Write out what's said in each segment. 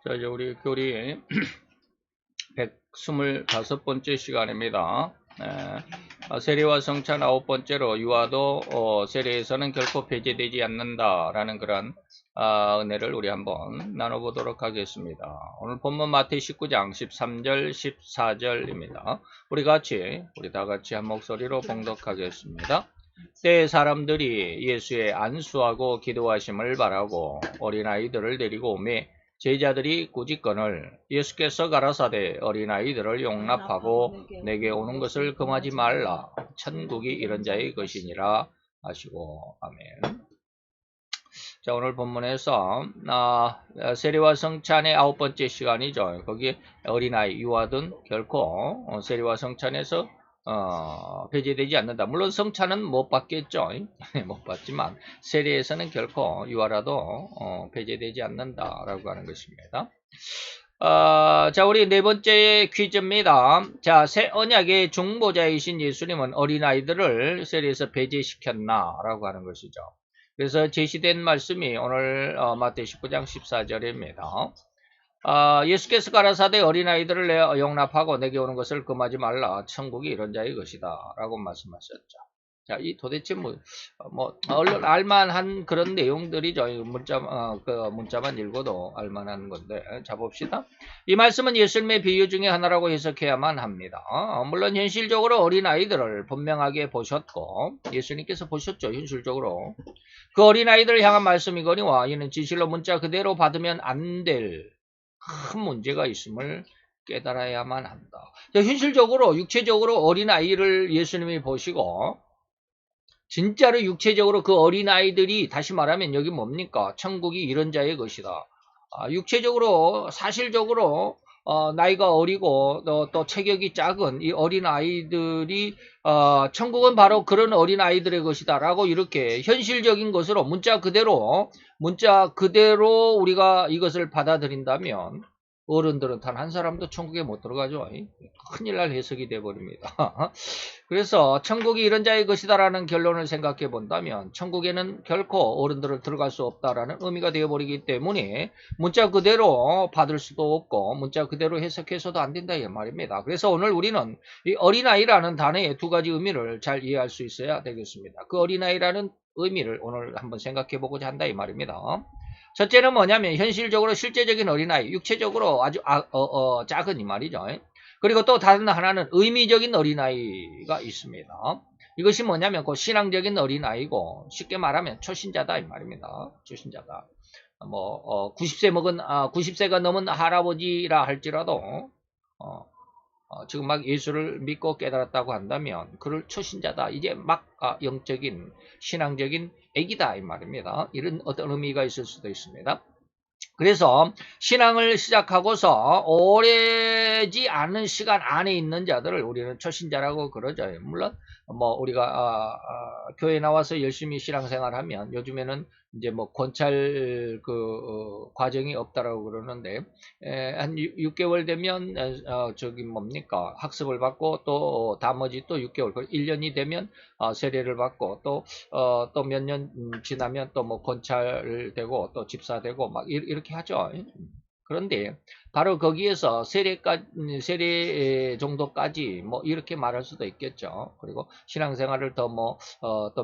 자, 이제 우리 교리 125번째 시간입니다. 세례와 성찬 9번째로 유아도 세례에서는 결코 배제되지 않는다라는 그런 은혜를 우리 한번 나눠보도록 하겠습니다. 오늘 본문 마태이 19장 13절 14절입니다. 우리 다 같이 한 목소리로 봉독하겠습니다. 때에 사람들이 예수의 안수하고 기도하심을 바라고 어린아이들을 데리고 오매 제자들이 꾸짖거늘 예수께서 가라사대 어린아이들을 용납하고 내게 오는 것을 금하지 말라. 천국이 이런 자의 것이니라 하시고. 아멘. 자, 오늘 본문에서 세례와 성찬의 9번째 시간이죠. 거기 어린아이 유아든 결코 세례와 성찬에서 배제되지 않는다. 물론 성찬은 못 받겠죠. 못 받지만 세례에서는 결코 유아라도 배제되지 않는다라고 하는 것입니다. 자, 우리 네 번째 퀴즈입니다. 자, 새 언약의 중보자이신 예수님은 어린아이들을 세례에서 배제시켰나라고 하는 것이죠. 그래서 제시된 말씀이 오늘 마태이 19장 14절입니다. 예수께서 가라사대 어린아이들을 용납하고 내게 오는 것을 금하지 말라. 천국이 이런 자의 것이다 라고 말씀하셨죠. 자, 이 도대체 얼른 알만한 그런 내용들이죠. 문자만 읽어도 알만한 건데. 자, 봅시다. 이 말씀은 예수님의 비유 중에 하나라고 해석해야만 합니다. 물론 현실적으로 어린아이들을 분명하게 보셨고 예수님께서 보셨죠. 현실적으로. 그 어린아이들을 향한 말씀이거니와 이는 진실로 문자 그대로 받으면 안 될 큰 문제가 있음을 깨달아야만 한다. 현실적으로 육체적으로 어린아이를 예수님이 보시고 진짜로 육체적으로 그 어린아이들이 다시 말하면 여기 뭡니까? 천국이 이런 자의 것이다. 육체적으로 사실적으로 나이가 어리고 또 체격이 작은 이 어린아이들이 천국은 바로 그런 어린아이들의 것이다 라고 이렇게 현실적인 것으로 문자 그대로 우리가 이것을 받아들인다면 어른들은 단 한 사람도 천국에 못 들어가죠. 큰일 날 해석이 돼버립니다. 그래서 천국이 이런 자의 것이다라는 결론을 생각해 본다면 천국에는 결코 어른들은 들어갈 수 없다라는 의미가 되어버리기 때문에 문자 그대로 받을 수도 없고 문자 그대로 해석해서도 안 된다 이 말입니다. 그래서 오늘 우리는 이 어린아이라는 단어의 두 가지 의미를 잘 이해할 수 있어야 되겠습니다. 그 어린아이라는 의미를 오늘 한번 생각해 보고자 한다 이 말입니다. 첫째는 뭐냐면 현실적으로 실제적인 어린아이, 육체적으로 아주 작은 이 말이죠. 그리고 또 다른 하나는 의미적인 어린아이가 있습니다. 이것이 뭐냐면 그 신앙적인 어린아이고 쉽게 말하면 초신자다 이 말입니다. 초신자다. 90세가 넘은 할아버지라 할지라도 지금 막 예수를 믿고 깨달았다고 한다면 그를 초신자다. 이제 막 영적인 신앙적인 애기다 이 말입니다. 이런 어떤 의미가 있을 수도 있습니다. 그래서 신앙을 시작하고서 오래지 않은 시간 안에 있는 자들을 우리는 초신자라고 그러죠. 물론 우리가 교회 나와서 열심히 신앙생활하면 요즘에는 이제 권찰 과정이 없다라고 그러는데 한 6개월 되면 학습을 받고 또 나머지 또 6개월 1년이 되면 세례를 받고 또 몇 년 지나면 또 권찰되고 또 집사되고 막 이렇게 하죠. 그런데 바로 거기에서 세례 정도까지 이렇게 말할 수도 있겠죠. 그리고 신앙생활을 또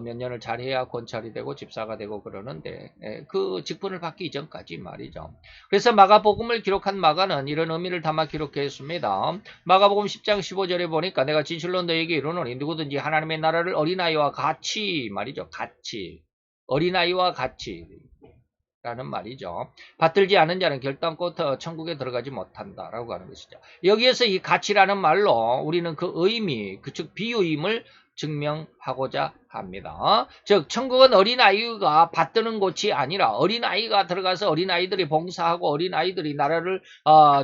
몇 년을 잘해야 권찰이 되고 집사가 되고 그러는데 그 직분을 받기 이전까지 말이죠. 그래서 마가복음을 기록한 마가는 이런 의미를 담아 기록했습니다. 마가복음 10장 15절에 보니까 내가 진실로 너에게 이르노니 누구든지 하나님의 나라를 어린아이와 같이 말이죠. 같이 어린아이와 같이 라는 말이죠. 받들지 않은 자는 결단코 천국에 들어가지 못한다라고 하는 것이죠. 여기에서 이 가치라는 말로 우리는 그 의미, 즉 비유임을 증명하고자 합니다. 즉 천국은 어린아이가 받드는 곳이 아니라 어린아이가 들어가서 어린아이들이 봉사하고 어린아이들이 나라를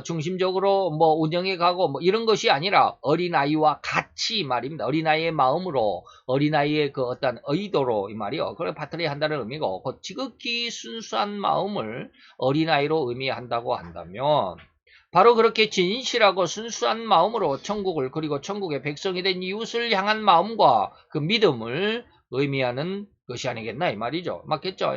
중심적으로 운영해 가고 이런 것이 아니라 어린아이와 같이 말입니다. 어린아이의 마음으로 어린아이의 그 어떤 의도로 이 말이요. 그걸 받들어야 한다는 의미고 그 지극히 순수한 마음을 어린아이로 의미한다고 한다면 바로 그렇게 진실하고 순수한 마음으로 천국을 그리고 천국의 백성이 된 이웃을 향한 마음과 그 믿음을 의미하는 것이 아니겠나 이 말이죠. 맞겠죠?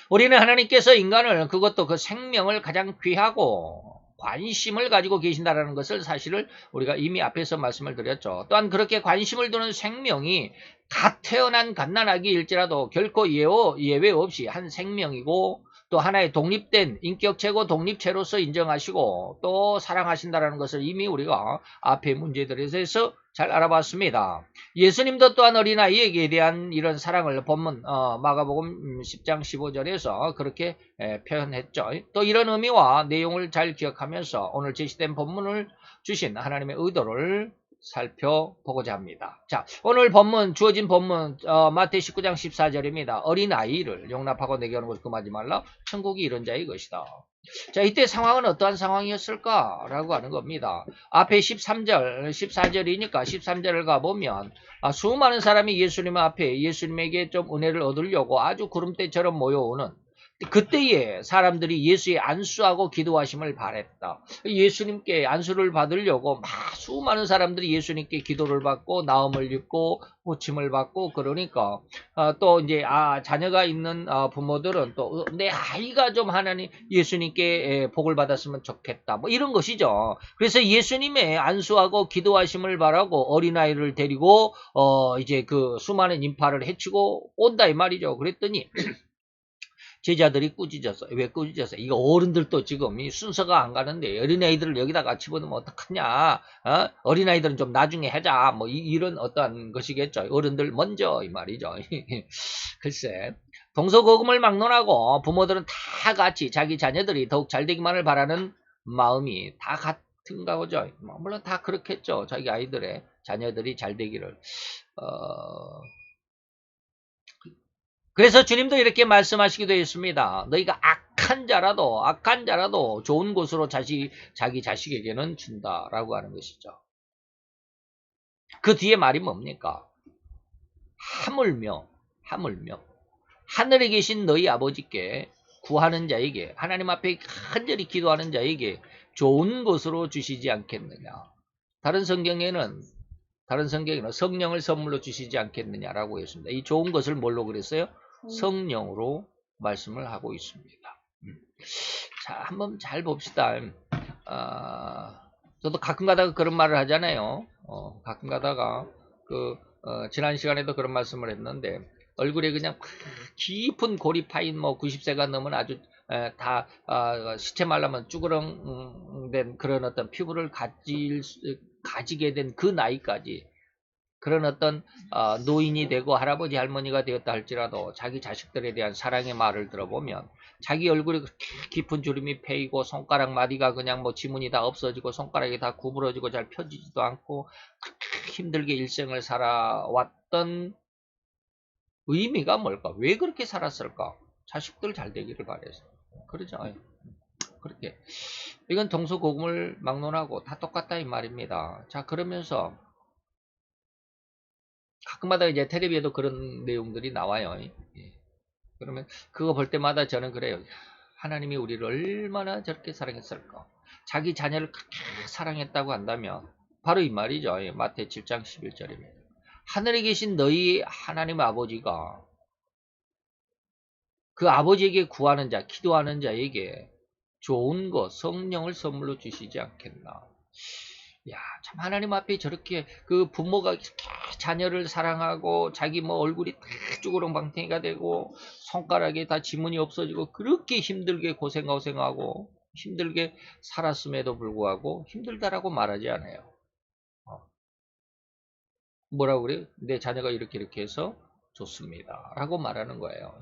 우리는 하나님께서 인간을 그것도 그 생명을 가장 귀하고 관심을 가지고 계신다라는 것을 사실을 우리가 이미 앞에서 말씀을 드렸죠. 또한 그렇게 관심을 두는 생명이 갓 태어난 갓난아기일지라도 결코 예외 없이 한 생명이고 또 하나의 독립된 인격체고 독립체로서 인정하시고 또 사랑하신다라는 것을 이미 우리가 앞의 문제들에서 잘 알아봤습니다. 예수님도 또한 어린아이에게 대한 이런 사랑을 본문 마가복음 10장 15절에서 그렇게 표현했죠. 또 이런 의미와 내용을 잘 기억하면서 오늘 제시된 본문을 주신 하나님의 의도를 살펴보고자 합니다. 자, 오늘 주어진 본문 마태 19장 14절입니다. 어린아이를 용납하고 내게 오는 것을 금하지 말라. 천국이 이런 자의 것이다. 자, 이때 상황은 어떠한 상황이었을까라고 하는 겁니다. 앞에 13절, 14절이니까 13절을 가보면 수많은 사람이 예수님 앞에 예수님에게 좀 은혜를 얻으려고 아주 구름대처럼 모여오는 그때에 사람들이 예수의 안수하고 기도하심을 바랬다. 예수님께 안수를 받으려고 막 수많은 사람들이 예수님께 기도를 받고 나음을 입고 고침을 받고 그러니까 또 이제 자녀가 있는 부모들은 또 내 아이가 좀 하나님 예수님께 복을 받았으면 좋겠다. 뭐 이런 것이죠. 그래서 예수님의 안수하고 기도하심을 바라고 어린아이를 데리고 이제 그 수많은 인파를 해치고 온다 이 말이죠. 그랬더니 제자들이 꾸짖었어. 왜 꾸짖었어? 이거 어른들도 지금 이 순서가 안 가는데 어린아이들을 여기다가 집어넣으면 어떡하냐? 어린아이들은 좀 나중에 하자. 뭐 이런 어떠한 것이겠죠. 어른들 먼저 이 말이죠. 글쎄. 동서고금을 막론하고 부모들은 다 같이 자기 자녀들이 더욱 잘되기만을 바라는 마음이 다 같은가 보죠. 물론 다 그렇겠죠. 자기 아이들의 자녀들이 잘되기를. 그래서 주님도 이렇게 말씀하시기도 했습니다. 너희가 악한 자라도 좋은 곳으로 자기 자식에게는 준다라고 하는 것이죠. 그 뒤에 말이 뭡니까? 하물며 하늘에 계신 너희 아버지께 구하는 자에게 하나님 앞에 간절히 기도하는 자에게 좋은 곳으로 주시지 않겠느냐. 다른 성경에는 성령을 선물로 주시지 않겠느냐라고 했습니다. 이 좋은 것을 뭘로 그랬어요? 성령으로 말씀을 하고 있습니다. 자, 한번 잘 봅시다. 저도 가끔 가다가 그런 말을 하잖아요. 가끔 가다가 지난 시간에도 그런 말씀을 했는데 얼굴에 그냥 깊은 골이 파인 90세가 넘은 아주 다 시체 말라면 쭈그렁된 그런 어떤 피부를 가지게 된 그 나이까지 그런 어떤 노인이 되고 할아버지 할머니가 되었다 할지라도 자기 자식들에 대한 사랑의 말을 들어보면 자기 얼굴에 그렇게 깊은 주름이 패이고 손가락 마디가 그냥 지문이 다 없어지고 손가락이 다 구부러지고 잘 펴지지도 않고 그렇게 힘들게 일생을 살아왔던 의미가 뭘까? 왜 그렇게 살았을까? 자식들 잘 되기를 바래서. 그러죠. 그렇게. 이건 동서고금을 막론하고 다 똑같다 이 말입니다. 자, 그러면서 가끔마다 이제 텔레비에도 그런 내용들이 나와요. 그러면 그거 볼 때마다 저는 그래요. 하나님이 우리를 얼마나 저렇게 사랑했을까. 자기 자녀를 그렇게 사랑했다고 한다면 바로 이 말이죠. 마태 7장 11절입니다. 하늘에 계신 너희 하나님 아버지가 그 아버지에게 구하는 자, 기도하는 자에게 좋은 것, 성령을 선물로 주시지 않겠나. 야, 참 하나님 앞에 저렇게 그 부모가 이렇게 자녀를 사랑하고 자기 얼굴이 다 쭈그렁방탱이가 되고 손가락에 다 지문이 없어지고 그렇게 힘들게 고생하고 힘들게 살았음에도 불구하고 힘들다라고 말하지 않아요. 뭐라고 그래요? 내 자녀가 이렇게 해서 좋습니다. 라고 말하는 거예요.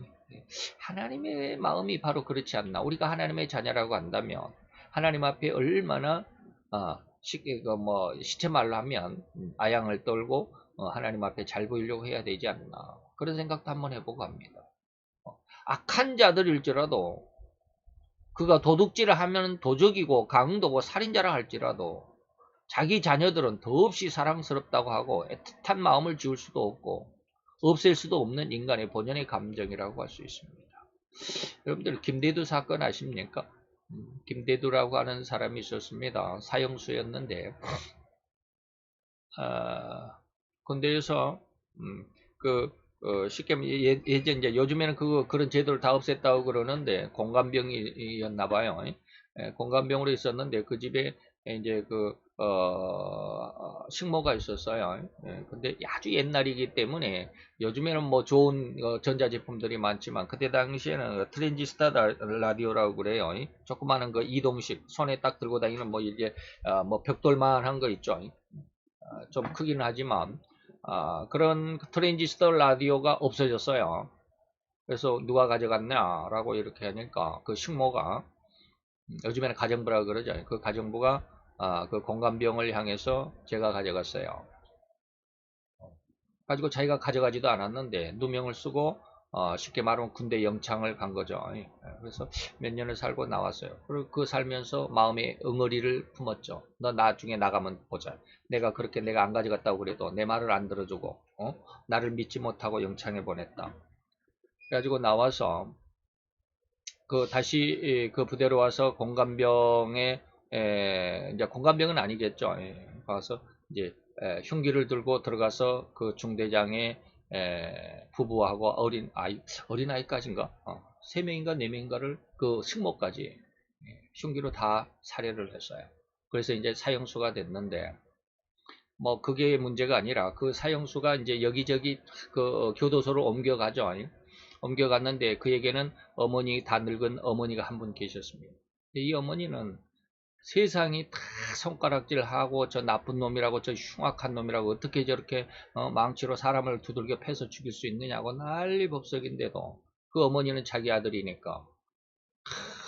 하나님의 마음이 바로 그렇지 않나. 우리가 하나님의 자녀라고 한다면 하나님 앞에 얼마나 시체 말로 하면 아양을 떨고 하나님 앞에 잘 보이려고 해야 되지 않나. 그런 생각도 한번 해보고 합니다. 악한 자들일지라도 그가 도둑질을 하면 도적이고 강도고 살인자라 할지라도 자기 자녀들은 더없이 사랑스럽다고 하고 애틋한 마음을 지울 수도 없고 없앨 수도 없는 인간의 본연의 감정이라고 할 수 있습니다. 여러분들 김대두 사건 아십니까? 김대두라고 하는 사람이 있었습니다. 사형수였는데 군대에서 쉽게 예전 이제 요즘에는 그런 제도를 다 없앴다고 그러는데 공감병이었나 봐요. 공감병으로 있었는데 그 집에 이제 식모가 있었어요. 근데 아주 옛날이기 때문에 요즘에는 뭐 좋은 전자제품들이 많지만 그때 당시에는 트랜지스터 라디오라고 그래요. 조그마한 이동식 손에 딱 들고 다니는 뭐 이제 뭐 벽돌만한 거 있죠. 좀 크긴 하지만 그런 트랜지스터 라디오가 없어졌어요. 그래서 누가 가져갔냐라고 이렇게 하니까 그 식모가 요즘에는 가정부라 그러죠. 그 가정부가 그 공감병을 향해서 제가 가져갔어요. 가지고 자기가 가져가지도 않았는데 누명을 쓰고 쉽게 말하면 군대 영창을 간 거죠. 그래서 몇 년을 살고 나왔어요. 그리고 그 살면서 마음에 응어리를 품었죠. 너 나중에 나가면 보자. 내가 그렇게 내가 안 가져갔다고 그래도 내 말을 안 들어주고 나를 믿지 못하고 영창에 보냈다. 그래가지고 나와서 다시 그 부대로 와서 공감병에 이제 공감병은 아니겠죠. 가서 이제 흉기를 들고 들어가서 그 중대장의 부부하고 어린 아이까지인가? 3명인가 4명인가를 그 식모까지 흉기로 다 살해를 했어요. 그래서 이제 사형수가 됐는데 뭐 그게 문제가 아니라 그 사형수가 이제 여기저기 그 교도소로 옮겨가죠. 옮겨갔는데 그에게는 어머니 다 늙은 어머니가 한 분 계셨습니다. 이 어머니는 세상이 다 손가락질하고 저 나쁜 놈이라고 저 흉악한 놈이라고 어떻게 저렇게 망치로 사람을 두들겨 패서 죽일 수 있느냐고 난리법석인데도 그 어머니는 자기 아들이니까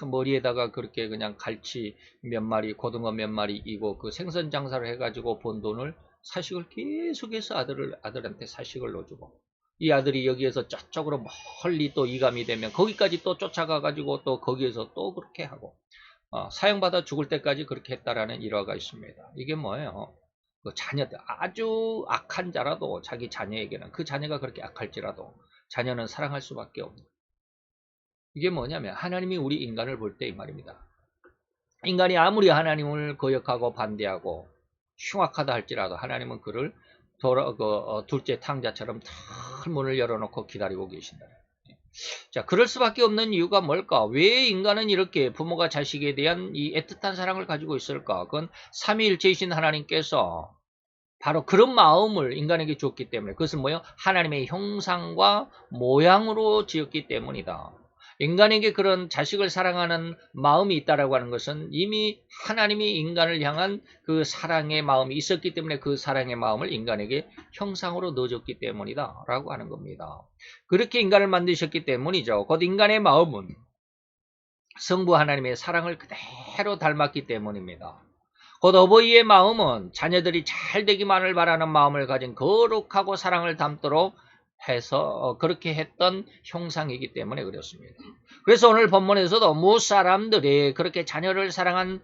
머리에다가 그렇게 그냥 갈치 몇 마리 고등어 몇 마리 이고 그 생선 장사를 해가지고 번 돈을 사식을 계속해서 아들한테 사식을 넣어주고 이 아들이 여기에서 저쪽으로 멀리 또 이감이 되면 거기까지 또 쫓아가 가지고 또 거기에서 또 그렇게 하고 사형받아 죽을 때까지 그렇게 했다라는 일화가 있습니다. 이게 뭐예요? 그 자녀들 아주 악한 자라도 자기 자녀에게는 그 자녀가 그렇게 악할지라도 자녀는 사랑할 수밖에 없는 이게 뭐냐면 하나님이 우리 인간을 볼 때 이 말입니다. 인간이 아무리 하나님을 거역하고 반대하고 흉악하다 할지라도 하나님은 그를 둘째 탕자처럼 탁 문을 열어놓고 기다리고 계신다. 자, 그럴 수밖에 없는 이유가 뭘까? 왜 인간은 이렇게 부모가 자식에 대한 이 애틋한 사랑을 가지고 있을까? 그건 삼위일체이신 하나님께서 바로 그런 마음을 인간에게 주었기 때문에 그것은 뭐예요? 하나님의 형상과 모양으로 지었기 때문이다. 인간에게 그런 자식을 사랑하는 마음이 있다라고 하는 것은 이미 하나님이 인간을 향한 그 사랑의 마음이 있었기 때문에 그 사랑의 마음을 인간에게 형상으로 넣어줬기 때문이다 라고 하는 겁니다. 그렇게 인간을 만드셨기 때문이죠. 곧 인간의 마음은 성부 하나님의 사랑을 그대로 닮았기 때문입니다. 곧 어버이의 마음은 자녀들이 잘 되기만을 바라는 마음을 가진 거룩하고 사랑을 담도록 해서 그렇게 했던 형상이기 때문에 그렇습니다. 그래서 오늘 본문에서도 무사람들이 그렇게 자녀를 사랑한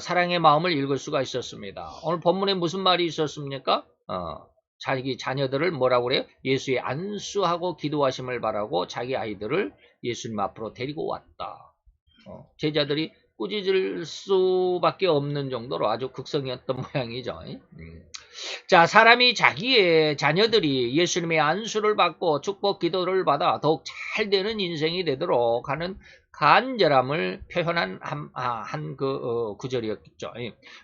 사랑의 마음을 읽을 수가 있었습니다. 오늘 본문에 무슨 말이 있었습니까? 자기 자녀들을 뭐라고 그래요? 예수의 안수하고 기도하심을 바라고 자기 아이들을 예수님 앞으로 데리고 왔다. 제자들이 꾸짖을 수밖에 없는 정도로 아주 극성이었던 모양이죠. 자, 사람이 자기의 자녀들이 예수님의 안수를 받고 축복 기도를 받아 더욱 잘 되는 인생이 되도록 하는 간절함을 표현한 구절이었겠죠.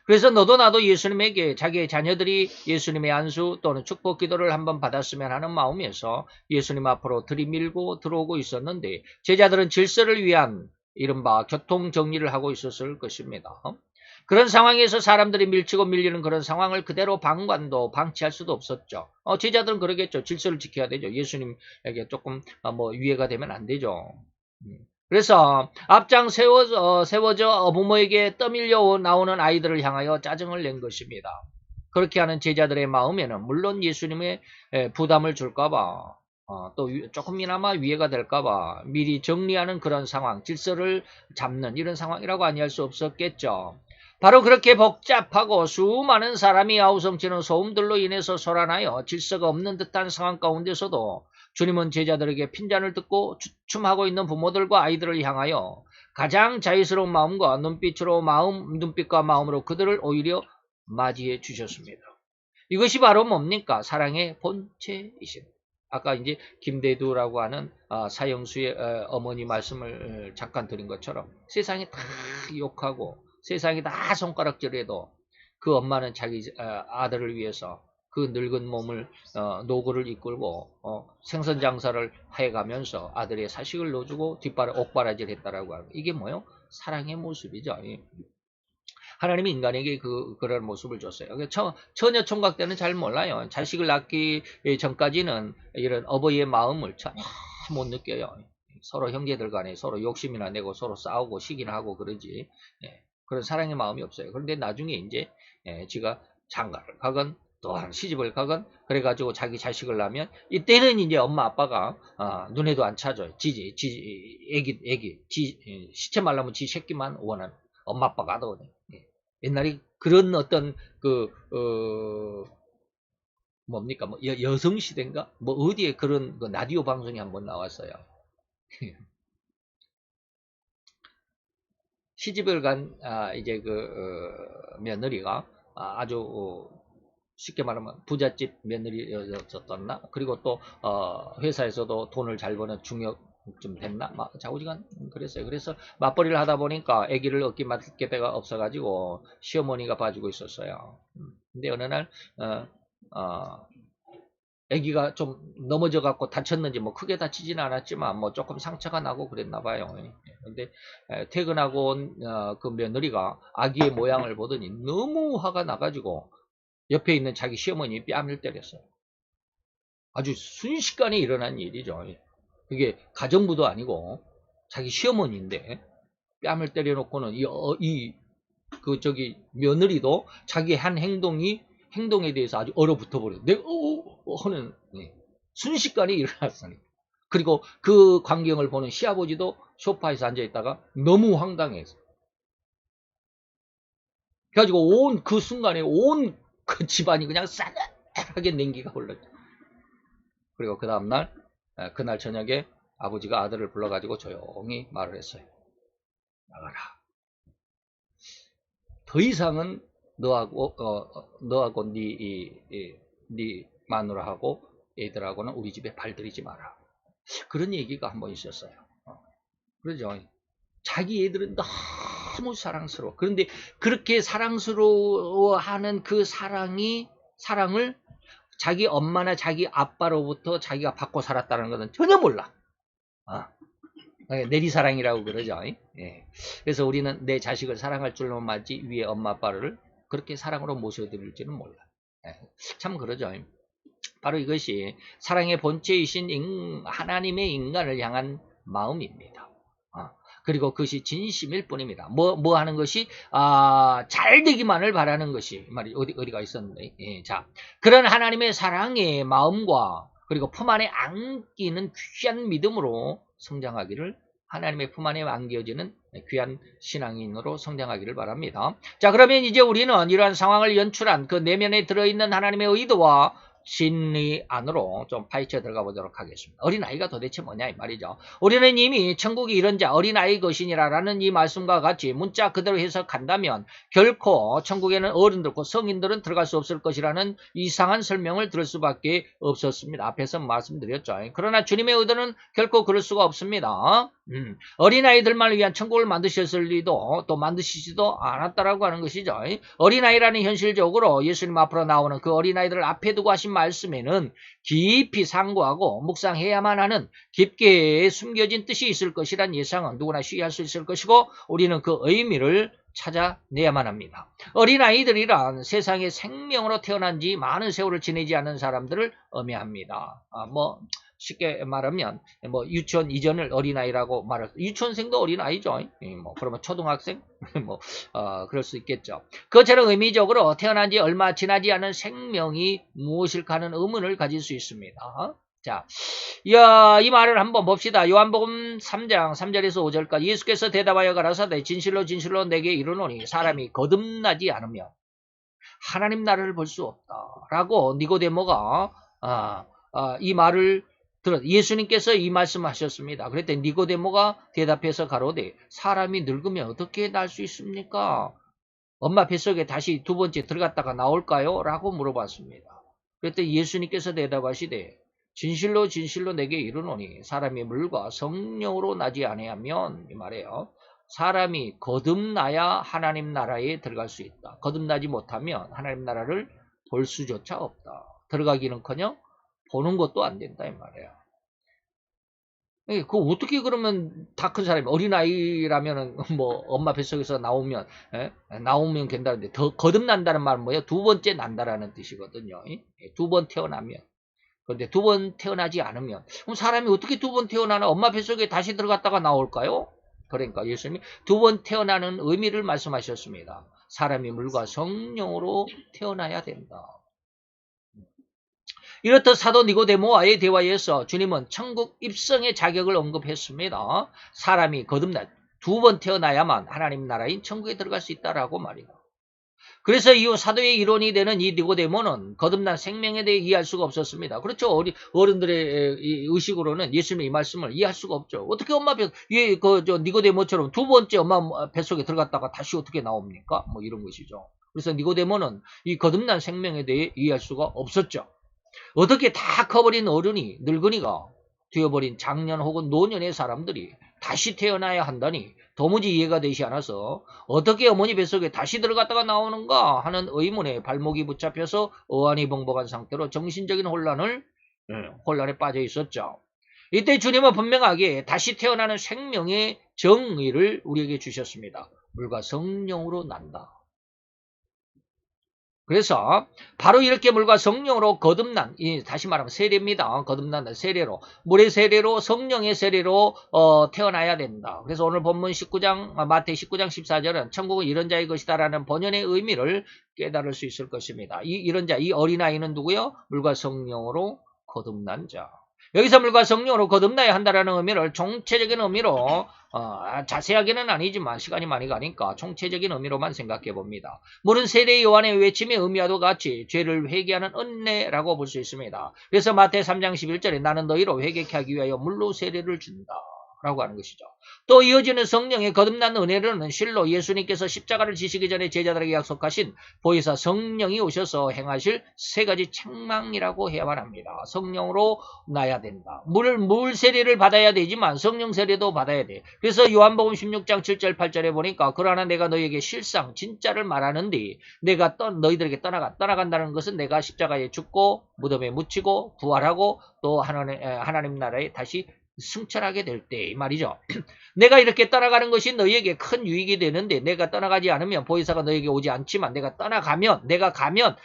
그래서 너도 나도 예수님에게 자기의 자녀들이 예수님의 안수 또는 축복 기도를 한번 받았으면 하는 마음에서 예수님 앞으로 들이밀고 들어오고 있었는데 제자들은 질서를 위한 이른바 교통정리를 하고 있었을 것입니다. 그런 상황에서 사람들이 밀치고 밀리는 그런 상황을 그대로 방관도 방치할 수도 없었죠. 제자들은 그러겠죠. 질서를 지켜야 되죠. 예수님에게 조금 위해가 되면 안 되죠. 그래서 앞장 세워져 부모에게 떠밀려 나오는 아이들을 향하여 짜증을 낸 것입니다. 그렇게 하는 제자들의 마음에는 물론 예수님의 부담을 줄까봐 또 조금이나마 위해가 될까봐 미리 정리하는 그런 상황, 질서를 잡는 이런 상황이라고 아니할 수 없었겠죠. 바로 그렇게 복잡하고 수많은 사람이 아우성치는 소음들로 인해서 소란하여 질서가 없는 듯한 상황 가운데서도 주님은 제자들에게 핀잔을 듣고 주춤하고 있는 부모들과 아이들을 향하여 가장 자유스러운 마음과 눈빛과 마음으로 그들을 오히려 맞이해 주셨습니다. 이것이 바로 뭡니까? 사랑의 본체이십니다. 아까 이제 김대두라고 하는 사형수의 어머니 말씀을 잠깐 드린 것처럼 세상이 다 욕하고 세상이 다 손가락질해도 그 엄마는 자기 아들을 위해서 그 늙은 몸을 노고를 이끌고 생선 장사를 해가면서 아들의 사식을 넣어주고 옥바라지를 했다라고 하는 이게 뭐요? 사랑의 모습이죠. 하나님이 인간에게 그런 모습을 줬어요. 처녀 총각 때는 잘 몰라요. 자식을 낳기 전까지는 이런 어버이의 마음을 전혀 못 느껴요. 서로 형제들 간에 서로 욕심이나 내고 서로 싸우고 시기나 하고 그러지. 그런 사랑의 마음이 없어요. 그런데 나중에 이제 지가 장가를 가건 또한 시집을 가건 그래가지고 자기 자식을 낳으면 이때는 이제 엄마 아빠가 눈에도 안 차죠. 시체 말라면 지 새끼만 원하는 엄마 아빠가 하거든요. 옛날에 그런 어떤 뭡니까 뭐 여성 시대인가 뭐 어디에 그런 라디오 방송이 한번 나왔어요. 시집을 간 이제 며느리가 아주 쉽게 말하면 부잣집 며느리였었나 그리고 또 회사에서도 돈을 잘 버는 중역 좀 됐나 좌우지간 그랬어요. 그래서 맞벌이를 하다 보니까 아기를 얻기 맡길 데가 없어가지고 시어머니가 봐주고 있었어요. 근데 어느 날 아기가 좀 넘어져 갖고 다쳤는지 뭐 크게 다치지는 않았지만 뭐 조금 상처가 나고 그랬나 봐요. 근데 퇴근하고 온 그 며느리가 아기의 모양을 보더니 너무 화가 나가지고 옆에 있는 자기 시어머니 뺨을 때렸어요. 아주 순식간에 일어난 일이죠. 그게 가정부도 아니고 자기 시어머니인데 뺨을 때려놓고는 며느리도 자기 한 행동에 대해서 아주 얼어붙어 버려요. 내가 하는 순식간에 일어났으니. 그리고 그 광경을 보는 시아버지도 소파에서 앉아 있다가 너무 황당해서. 그래가지고 그 순간에 온 그 집안이 그냥 싸늘하게 냉기가 흘렀죠. 그리고 그 다음날 그날 저녁에 아버지가 아들을 불러가지고 조용히 말을 했어요. 나가라. 더 이상은 너하고 네 마누라하고 애들하고는 우리 집에 발들이지 마라. 그런 얘기가 한번 있었어요. 그러죠. 자기 애들은 너무 사랑스러워. 그런데 그렇게 사랑스러워하는 그 사랑을 자기 엄마나 자기 아빠로부터 자기가 받고 살았다는 것은 전혀 몰라. 내리사랑이라고 그러죠. 그래서 우리는 내 자식을 사랑할 줄만 알지 위에 엄마 아빠를 그렇게 사랑으로 모셔드릴지는 몰라. 참 그러죠. 바로 이것이 사랑의 본체이신 하나님의 인간을 향한 마음입니다. 그리고 그것이 진심일 뿐입니다. 뭐 하는 것이 잘 되기만을 바라는 것이 말이 어디가 있었는데 자 그런 하나님의 사랑의 마음과 그리고 품 안에 안기는 귀한 믿음으로 성장하기를 하나님의 품 안에 안겨지는 귀한 신앙인으로 성장하기를 바랍니다. 자 그러면 이제 우리는 이러한 상황을 연출한 그 내면에 들어있는 하나님의 의도와 진리 안으로 좀 파헤쳐 들어가 보도록 하겠습니다. 어린아이가 도대체 뭐냐 이 말이죠. 우리는 이미 천국이 이런 자 어린아이 것이니라라는 이 말씀과 같이 문자 그대로 해석한다면 결코 천국에는 어른들고 성인들은 들어갈 수 없을 것이라는 이상한 설명을 들을 수밖에 없었습니다. 앞에서 말씀드렸죠. 그러나 주님의 의도는 결코 그럴 수가 없습니다. 어린아이들만 위한 천국을 만드셨을 리도 또 만드시지도 않았다라고 하는 것이죠. 어린아이라는 현실적으로 예수님 앞으로 나오는 그 어린아이들을 앞에 두고 하신 말씀에는 깊이 상고하고 묵상해야만 하는 깊게 숨겨진 뜻이 있을 것이란 예상은 누구나 쉬할 수 있을 것이고 우리는 그 의미를 찾아내야만 합니다. 어린아이들이란 세상에 생명으로 태어난 지 많은 세월을 지내지 않은 사람들을 의미합니다. 쉽게 말하면 유치원 이전을 어린아이라고 말할 수 유치원생도 어린아이죠. 그러면 초등학생 그럴 수 있겠죠. 그것처럼 의미적으로 태어난 지 얼마 지나지 않은 생명이 무엇일까 하는 의문을 가질 수 있습니다. 자, 이 말을 한번 봅시다. 요한복음 3장 3절에서 5절까지 예수께서 대답하여 가라사대 진실로 진실로 내게 이르노니 사람이 거듭나지 않으면 하나님 나라를 볼 수 없다 라고 니고데모가 이 말을 예수님께서 이 말씀하셨습니다. 그랬더니 니고데모가 대답해서 가로되 사람이 늙으면 어떻게 날 수 있습니까? 엄마 뱃속에 다시 두 번째 들어갔다가 나올까요? 라고 물어봤습니다. 그랬더니 예수님께서 대답하시되 진실로 진실로 내게 이르노니 사람이 물과 성령으로 나지 아니하면 이 말이에요. 사람이 거듭나야 하나님 나라에 들어갈 수 있다. 거듭나지 못하면 하나님 나라를 볼 수조차 없다. 들어가기는커녕 보는 것도 안 된다 이 말이에요. 그 어떻게 그러면 다 큰 사람이 어린아이라면은 뭐 엄마 뱃속에서 나오면 된다는데 더 거듭난다는 말은 뭐예요? 두 번째 난다라는 뜻이거든요. 두 번 태어나면. 그런데 두 번 태어나지 않으면 그럼 사람이 어떻게 두 번 태어나나 엄마 뱃속에 다시 들어갔다가 나올까요? 그러니까 예수님이 두 번 태어나는 의미를 말씀하셨습니다. 사람이 물과 성령으로 태어나야 된다. 이렇듯 사도 니고데모와의 대화에서 주님은 천국 입성의 자격을 언급했습니다. 사람이 거듭나 두 번 태어나야만 하나님 나라인 천국에 들어갈 수 있다라고 말이다. 그래서 이후 사도의 이론이 되는 이 니고데모는 거듭난 생명에 대해 이해할 수가 없었습니다. 그렇죠. 어른들의 의식으로는 예수님의 이 말씀을 이해할 수가 없죠. 어떻게 엄마 니고데모처럼 두 번째 엄마 뱃속에 들어갔다가 다시 어떻게 나옵니까? 뭐 이런 것이죠. 그래서 니고데모는 이 거듭난 생명에 대해 이해할 수가 없었죠. 어떻게 다 커버린 어른이 늙은이가 되어버린 장년 혹은 노년의 사람들이 다시 태어나야 한다니 도무지 이해가 되지 않아서 어떻게 어머니 뱃속에 다시 들어갔다가 나오는가 하는 의문에 발목이 붙잡혀서 어안이 벙벙한 상태로 정신적인 혼란에 빠져 있었죠. 이때 주님은 분명하게 다시 태어나는 생명의 정의를 우리에게 주셨습니다. 물과 성령으로 난다. 그래서 바로 이렇게 물과 성령으로 거듭난, 다시 말하면 세례입니다. 거듭난다. 세례로. 물의 세례로 성령의 세례로 태어나야 된다. 그래서 오늘 본문 19장 마태 19장 14절은 천국은 이런 자의 것이다라는 번연의 의미를 깨달을 수 있을 것입니다. 이런 자, 이 어린아이는 누구요? 물과 성령으로 거듭난 자. 여기서 물과 성령으로 거듭나야 한다라는 의미를 총체적인 의미로 자세하게는 아니지만 시간이 많이 가니까 총체적인 의미로만 생각해 봅니다. 물은 세례 요한의 외침의 의미와도 같이 죄를 회개하는 은혜라고 볼 수 있습니다. 그래서 마태 3장 11절에 나는 너희로 회개케 하기 위하여 물로 세례를 준다 라고 하는 것이죠. 또 이어지는 성령의 거듭난 은혜로는 실로 예수님께서 십자가를 지시기 전에 제자들에게 약속하신 보혜사 성령이 오셔서 행하실 세 가지 책망이라고 해야만 합니다. 성령으로 나야 된다. 물 세례를 받아야 되지만 성령 세례도 받아야 돼. 그래서 요한복음 16장 7절 8절에 보니까 그러나 내가 너희에게 실상 진짜를 말하는데 내가 너희들에게 떠나간다는 것은 내가 십자가에 죽고 무덤에 묻히고 부활하고 또 하나님 나라에 다시 승천하게 될 때 이 말이죠. 내가 이렇게 떠나가는 것이 너희에게 큰 유익이 되는데 내가 떠나가지 않으면 보혜사가 너희에게 오지 않지만 내가 가면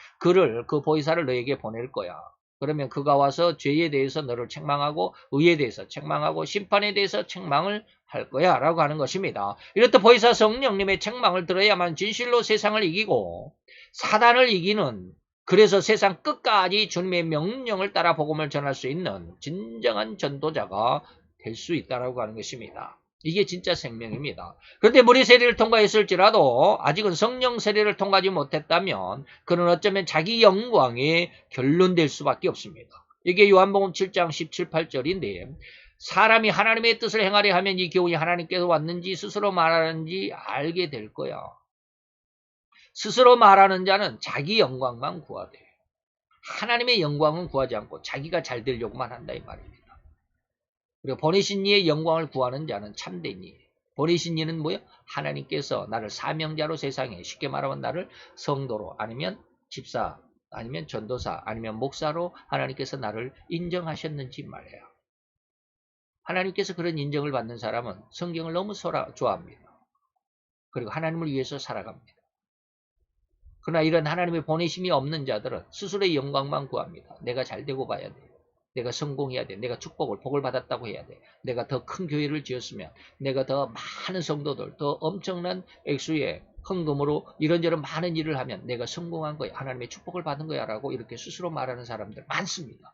그 보혜사를 너희에게 보낼 거야. 그러면 그가 와서 죄에 대해서 너를 책망하고 의에 대해서 책망하고 심판에 대해서 책망을 할 거야 라고 하는 것입니다. 이렇듯 보혜사 성령님의 책망을 들어야만 진실로 세상을 이기고 사단을 이기는 그래서 세상 끝까지 주님의 명령을 따라 복음을 전할 수 있는 진정한 전도자가 될 수 있다고 하는 것입니다. 이게 진짜 생명입니다. 그런데 물의 세례를 통과했을지라도 아직은 성령 세례를 통과하지 못했다면 그는 어쩌면 자기 영광에 결론될 수밖에 없습니다. 이게 요한복음 7장 17, 18절인데 사람이 하나님의 뜻을 행하려 하면 이 교훈이 하나님께서 왔는지 스스로 말하는지 알게 될 거야. 스스로 말하는 자는 자기 영광만 구하되 하나님의 영광은 구하지 않고 자기가 잘 되려고만 한다 이 말입니다. 그리고 보내신 이의 영광을 구하는 자는 참된 이. 보내신 이는 뭐예요? 하나님께서 나를 사명자로 세상에 쉽게 말하면 나를 성도로 아니면 집사 아니면 전도사 아니면 목사로 하나님께서 나를 인정하셨는지 말이에요. 하나님께서 그런 인정을 받는 사람은 성경을 너무 좋아합니다. 그리고 하나님을 위해서 살아갑니다. 그러나 이런 하나님의 보내심이 없는 자들은 스스로의 영광만 구합니다. 내가 잘 되고 봐야 돼. 내가 성공해야 돼. 내가 복을 받았다고 해야 돼. 내가 더 큰 교회를 지었으면 내가 더 많은 성도들, 더 엄청난 액수의 헌금으로 이런저런 많은 일을 하면 내가 성공한 거야. 하나님의 축복을 받은 거야 라고 이렇게 스스로 말하는 사람들 많습니다.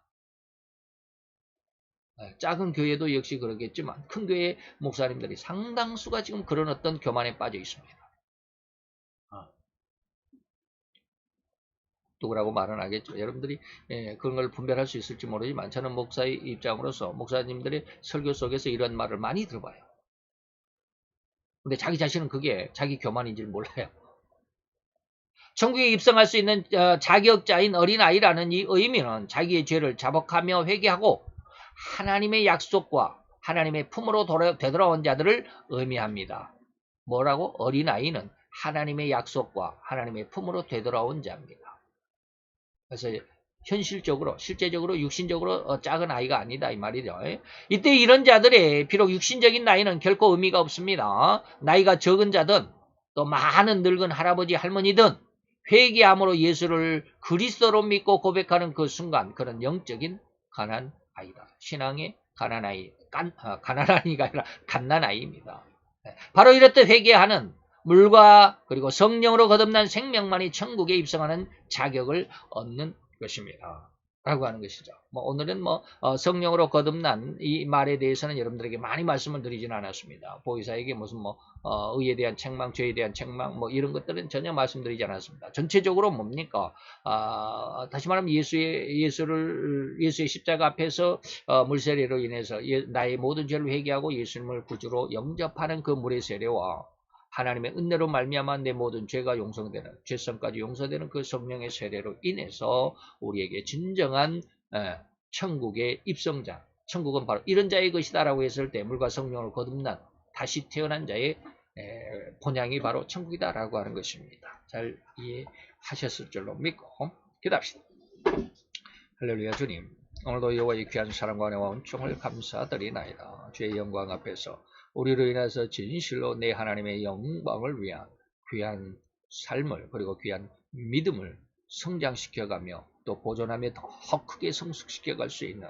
작은 교회도 역시 그러겠지만 큰 교회 목사님들이 상당수가 지금 그런 어떤 교만에 빠져 있습니다. 누구라고 말은 하겠죠. 여러분들이 그런 걸 분별할 수 있을지 모르지만 저는 목사의 입장으로서 목사님들의 설교 속에서 이런 말을 많이 들어봐요. 근데 자기 자신은 그게 자기 교만인지를 몰라요. 천국에 입성할 수 있는 자격자인 어린아이라는 이 의미는 자기의 죄를 자복하며 회개하고 하나님의 약속과 하나님의 품으로 되돌아온 자들을 의미합니다. 뭐라고? 어린아이는 하나님의 약속과 하나님의 품으로 되돌아온 자입니다. 그래서 현실적으로, 실제적으로, 육신적으로 작은 아이가 아니다 이 말이죠. 이때 이런 자들의 비록 육신적인 나이는 결코 의미가 없습니다. 나이가 적은 자든 또 많은 늙은 할아버지 할머니든 회개함으로 예수를 그리스도로 믿고 고백하는 그 순간 그런 영적인 가난아이다. 신앙의 가난아이, 가난아이가 아니라 갓난아이입니다. 바로 이렇듯 회개하는 물과 그리고 성령으로 거듭난 생명만이 천국에 입성하는 자격을 얻는 것입니다. 라고 하는 것이죠. 오늘은 성령으로 거듭난 이 말에 대해서는 여러분들에게 많이 말씀을 드리지는 않았습니다. 보이사에게 무슨 의에 대한 책망, 죄에 대한 책망, 이런 것들은 전혀 말씀드리지 않았습니다. 전체적으로 뭡니까? 다시 말하면 예수의 십자가 앞에서 물세례로 인해서 나의 모든 죄를 회개하고 예수님을 구주로 영접하는 그 물의 세례와 하나님의 은혜로 말미암아 내 모든 죄가 용서되는, 죄성까지 용서되는 그 성령의 세례로 인해서 우리에게 진정한 천국의 입성자, 천국은 바로 이런 자의 것이다라고 했을 때 물과 성령으로 거듭난 다시 태어난 자의 본향이 바로 천국이다라고 하는 것입니다. 잘 이해하셨을 줄로 믿고 기도합시다. 할렐루야. 주님, 오늘도 여호와의 귀한 사랑과 은혜와 은총을 감사드리나이다. 주의 영광 앞에서 우리로 인해서 진실로 내 하나님의 영광을 위한 귀한 삶을 그리고 귀한 믿음을 성장시켜가며 또 보존하며 더 크게 성숙시켜갈 수 있는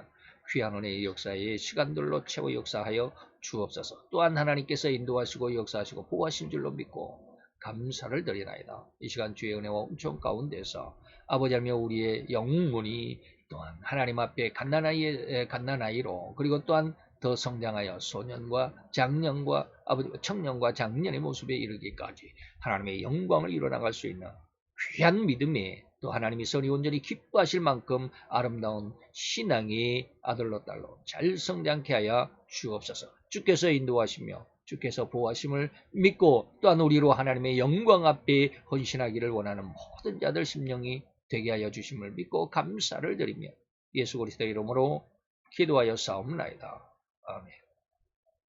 귀한 은혜의 역사의 시간들로 채워 역사하여 주옵소서. 또한 하나님께서 인도하시고 역사하시고 보호하신 줄로 믿고 감사를 드리나이다. 이 시간 주의 은혜와 은총 가운데서 아버지 하나님 우리의 영문이 또한 하나님 앞에 갓난아이로 그리고 또한 더 성장하여 소년과 장년과 아버지 청년과 장년의 모습에 이르기까지 하나님의 영광을 이뤄나갈 수 있는 귀한 믿음에 또 하나님이 선이 온전히 기뻐하실 만큼 아름다운 신앙의 아들로 딸로 잘 성장케 하여 주옵소서. 주께서 인도하시며 주께서 보호하심을 믿고 또한 우리로 하나님의 영광 앞에 헌신하기를 원하는 모든 자들 심령이 되게 하여 주심을 믿고 감사를 드리며 예수 그리스도의 이름으로 기도하여 싸움나이다. 아멘.